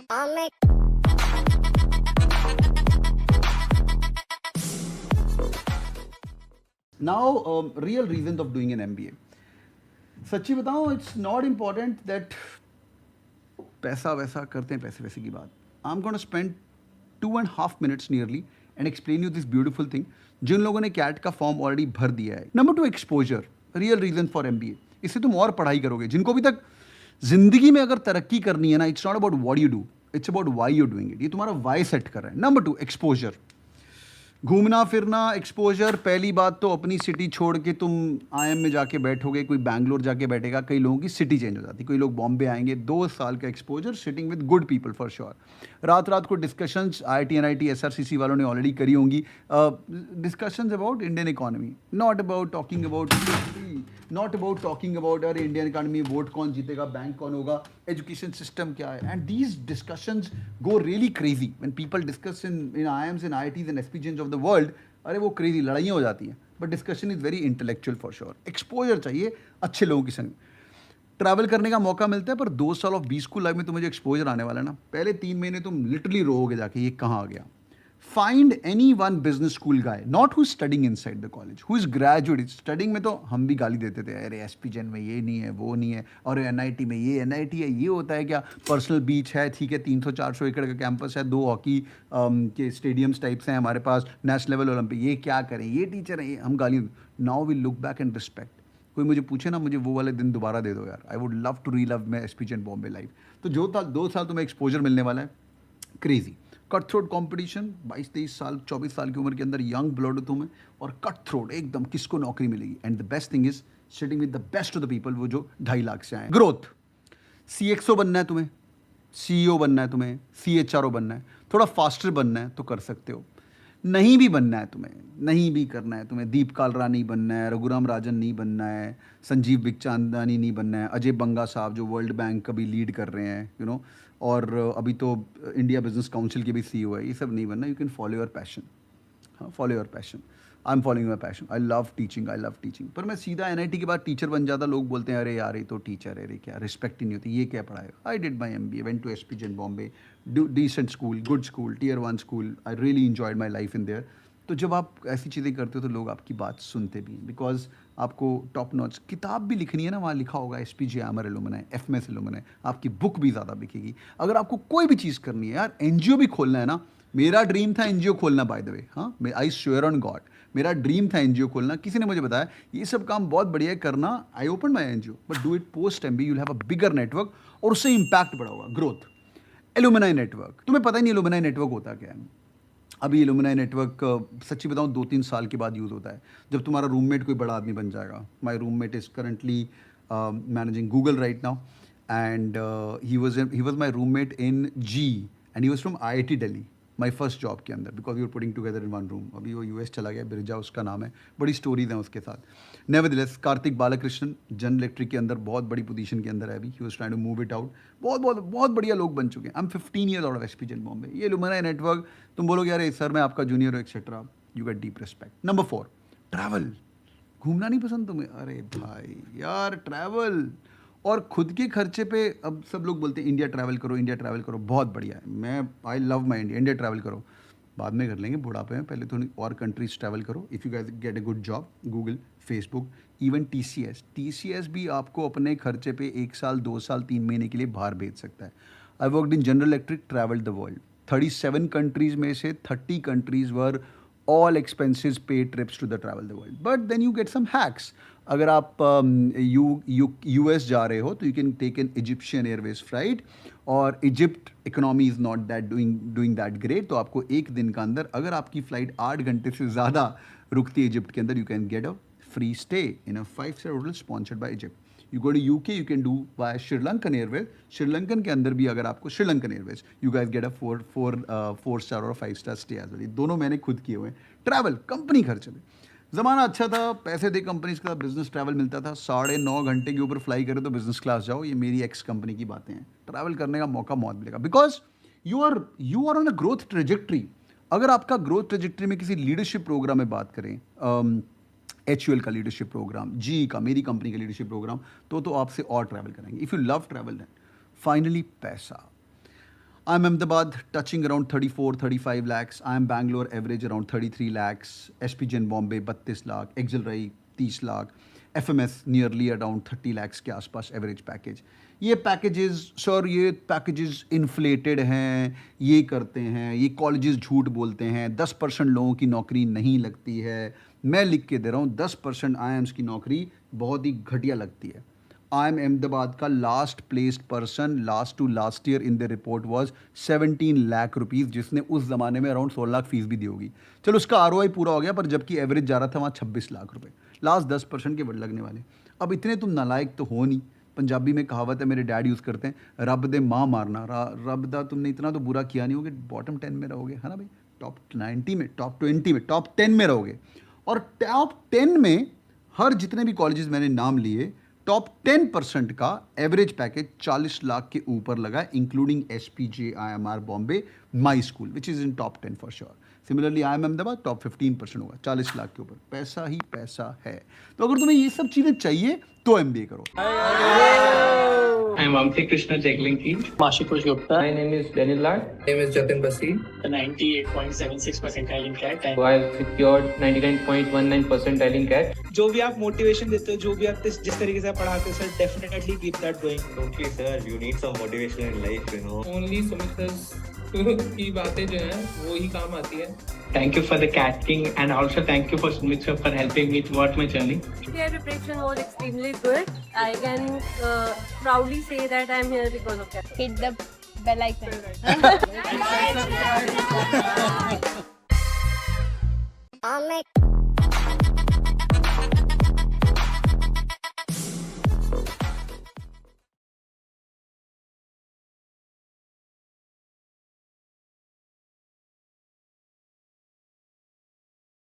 Now, real reasons of doing an MBA. सच्ची बताऊं, it's not important that पैसा वैसा करते हैं, पैसे वैसे की बात. I'm going to spend 2.5 minutes nearly and explain you this beautiful thing. जिन लोगों ने कैट का फॉर्म ऑलरेडी भर दिया है. Number 2, exposure. Real reason for MBA. इससे तुम और पढ़ाई करोगे. जिनको अभी तक जिंदगी में अगर तरक्की करनी है ना, it's not about what you do, it's about why you doing it. ये तुम्हारा वाई सेट कर रहा है. Number 2, exposure. घूमना फिरना, एक्सपोजर. पहली बात तो अपनी सिटी छोड़ के तुम IIM में जाके बैठोगे, कोई बैंगलोर जाके बैठेगा, कई लोगों की सिटी चेंज हो जाती है, कोई लोग बॉम्बे आएंगे. 2 साल का exposure sitting with good people for sure. रात रात को डिस्कशंस IIT NIT SRCC वालों ने ऑलरेडी करी होंगी. Discussions about Indian economy, not about talking about अरे इंडियन इकोनॉमी वोट कौन जीतेगा, बैंक कौन होगा, एजुकेशन सिस्टम क्या है. And these discussions go really crazy when people discuss in IIMs and IITs and SPGs of the world. अरे वो crazy लड़ाइयाँ हो जाती हैं, but discussion is very intellectual for sure. Exposure चाहिए अच्छे लोगों की संग. ट्रैवल करने का मौका मिलता है, पर 2 साल ऑफ बी स्कूल लाइफ में तुम्हें जो एक्सपोजर आने वाला है ना, पहले 3 महीने तुम लिटरली रोओगे जाके ये कहाँ आ गया. Find any one business school guy, not who studying in side the college, who is graduate. Studying में तो हम भी गाली देते थे, अरे SPGen में ये नहीं है, वो नहीं है, और NIT में ये NIT है, ये होता है क्या, पर्सनल बीच है, ठीक है, 300-400 एकड़ का कैंपस है, 2 हॉकी के स्टेडियम्स टाइप्स हैं हमारे पास, नेशनल लेवल ओलंपिक, ये क्या करें, ये टीचर है, ये हम गाली. Now we look back and respect. कोई मुझे पूछे ना, मुझे वो वाले दिन दोबारा दे दो यार. I would love to relive my SPGen Bombay life. तो जो 2 साल तुम्हें एक्सपोजर मिलने वाला है, क्रेजी. कट थ्रोट कॉम्पिटिशन, 22-23 साल 24 साल की उम्र के अंदर यंग ब्लड हो तुम्हें, और कट थ्रोट एकदम किसको नौकरी मिलेगी. And the best thing is sitting with the best of the people, वो जो 2.5 लाख से आए. ग्रोथ. CXO बनना है तुम्हें, CEO बनना है तुम्हें, CHRO बनना है, थोड़ा फास्टर बनना है तो कर सकते हो. नहीं भी बनना है तुम्हें, नहीं भी करना है तुम्हें, दीप कालरा नहीं बनना है, रघुराम राजन नहीं बनना है, संजीव बिखचांदानी नहीं बनना है, अजय बंगा साहब जो वर्ल्ड बैंक कभी लीड कर रहे हैं, यू नो, और अभी तो इंडिया बिजनेस काउंसिल के भी CEO है, ये सब नहीं बनना. You can follow your passion. हाँ, follow your passion. I am following my passion. I love teaching. पर मैं सीधा NIT के बाद टीचर बन जाता, लोग बोलते हैं अरे यार ये तो टीचर है, अरे क्या रिस्पेक्ट ही नहीं होती, ये क्या पढ़ाएगा. I did my MBA, went to SPGen Bombay, decent school, good school, Tier 1 school. I really enjoyed my life in there. तो जब आप ऐसी चीज़ें करते हो तो लोग आपकी बात सुनते भी हैं, बिकॉज आपको टॉप नॉच किताब भी लिखनी है ना, वहाँ लिखा होगा SPG Amar alumni, FMS alumni, आपकी बुक भी ज़्यादा बिकेगी. अगर आपको कोई भी चीज़ करनी है यार, NGO भी खोलना है ना, मेरा ड्रीम था NGO खोलना, बाय द वे. हाँ, आई श्योर ऑन गॉड, मेरा ड्रीम था NGO खोलना. किसी ने मुझे बताया ये सब काम बहुत बढ़िया है करना. I open my NGO, but do it post MBA, you'll have a bigger network, और उससे इम्पैक्ट बढ़ा होगा. ग्रोथ. एलुमनाई नेटवर्क, तुम्हें पता ही नहीं एलुमनाई नेटवर्क होता क्या है. अभी एलुमनाई नेटवर्क सच्ची बताऊं 2-3 साल के बाद यूज़ होता है, जब तुम्हारा रूममेट कोई बड़ा आदमी बन जाएगा. My roommate is currently managing Google right now, and he was my roommate in G, and he was from IIT Delhi, my first job के अंदर, because we were putting together in one room. अभी वो US चला गया, बिरजा उसका नाम है, बड़ी स्टोरीज हैं उसके साथ. Nevertheless, Kartik Balakrishnan General Electric के अंदर बहुत बड़ी पोजीशन के अंदर है अभी. He was trying to move it out. बहुत बढ़िया लोग बन चुके हैं. I am 15 years out of SPGen Bombay. ये एलुमनाई नेटवर्क, तुम बोलोगे अरे सर मैं आपका जूनियर हूँ etcetera, you get deep respect. Number 4, travel. घूमना नहीं पसंद तुम्हें, अरे भाई यार ट्रैवल, और खुद के खर्चे पे. अब सब लोग बोलते हैं इंडिया ट्रैवल करो, बहुत बढ़िया है. मैं I love my India travel करो, बाद में कर लेंगे बुढ़ापे में, पहले थोड़ी और कंट्रीज ट्रैवल करो. If you guys get a good job, Google, Facebook, even TCS भी आपको अपने खर्चे पे 1 साल 2 साल 3 महीने के लिए बाहर भेज सकता है. I worked in general electric, travelled the world. 37 countries में से 30 countries were all expenses paid trips to the travel the world. But then you get some hacks. अगर आप US जा रहे हो तो you can take an Egyptian Airways flight, और Egypt economy is not that doing that great, तो आपको 1 दिन का अंदर अगर आपकी फ्लाइट 8 घंटे से ज़्यादा रुकती है इजिप्ट के अंदर, you can get a free stay in a 5-star hotel sponsored by Egypt. You go to UK, you can do via Sri Lankan Airways. Sri Lankan के अंदर भी अगर आपको Sri Lankan Airways, you guys get a 4-star और 5-star stay as well. ये दोनों मैंने खुद किए हुए हैं. ट्रैवल कंपनी खर्चे में. ज़माना अच्छा था, पैसे दे कंपनीज का, बिजनेस ट्रैवल मिलता था. 9.5 घंटे के ऊपर फ्लाई करो तो बिजनेस क्लास जाओ. ये मेरी एक्स कंपनी की बातें हैं. ट्रैवल करने का मौका बहुत मिलेगा, because you are on a growth trajectory. अगर आपका ग्रोथ ट्रेजेक्ट्री में किसी लीडरशिप प्रोग्राम में बात करें, HUL का लीडरशिप प्रोग्राम, GE का, मेरी कंपनी का लीडरशिप प्रोग्राम, तो आपसे और ट्रैवल करेंगे. If you love travel then finally पैसा. I'm Ahmedabad, touching around 34-35 lakhs. I'm Bangalore, average around 33 lakhs. SPGN Bombay 32 lakh, Exelrai 30 lakh, FMS nearly around 30 lakhs के आसपास एवरेज पैकेज. ये पैकेजेस सर, ये पैकेजेस इन्फ्लेटेड हैं, ये करते हैं, ये कॉलेजेस झूठ बोलते हैं, 10% लोगों की नौकरी नहीं लगती है. मैं लिख के दे रहा हूँ 10% IIMs की नौकरी बहुत ही घटिया लगती है. IIM अहमदाबाद का last placed person last to last year in the report was 17 lakh rupees, जिसने उस ज़माने में अराउंड 16 लाख फीस भी दी होगी. चलो उसका ROI पूरा हो गया, पर जबकि एवरेज जा रहा था वहाँ 26 लाख रुपए. लास्ट 10% के बढ़ लगने वाले. अब इतने तुम नालायक तो हो नहीं. पंजाबी में कहावत है, मेरे डैड यूज़ करते हैं, रब दे माँ मारना. रब दा तुमने इतना तो बुरा किया नहीं होगे, बॉटम 10 में रहोगे, है ना भाई. टॉप 90 में, टॉप 20 में, टॉप 10 में रहोगे. और टॉप 10 में हर जितने भी कॉलेजेस मैंने नाम लिए, टॉप 10% का एवरेज पैकेज 40 लाख के ऊपर लगा, including SPJ IMR Bombay, my school which is in top 10 for sure. Similarly IIM Ahmedabad top 15% होगा, 40 लाख के ऊपर. पैसा ही पैसा है. तो अगर तुम्हें ये सब चीज़ें चाहिए तो MBA करो. I'm Vamsi Krishna Jaglinki. Mashutosh Gupta. My name is Daniel Lad. My name is Jatin Basi. The 98.76 percentile in CAT. I have secured 99.19 percentile in CAT. जो भी आप मोटिवेशन देते हो, जो भी आप जिस तरीके से आप पढ़ाते हो sir, definitely keep that going. Totally, sir. You need some motivation in life, you know. Only Sumit की बातें जो हैं वो ही काम आती है. Thank you for the Cat King and also thank you for Sumit sir for helping me throughout my journey. Their preparation was extremely good. I can proudly say that I am here because of that. Hit the bell icon.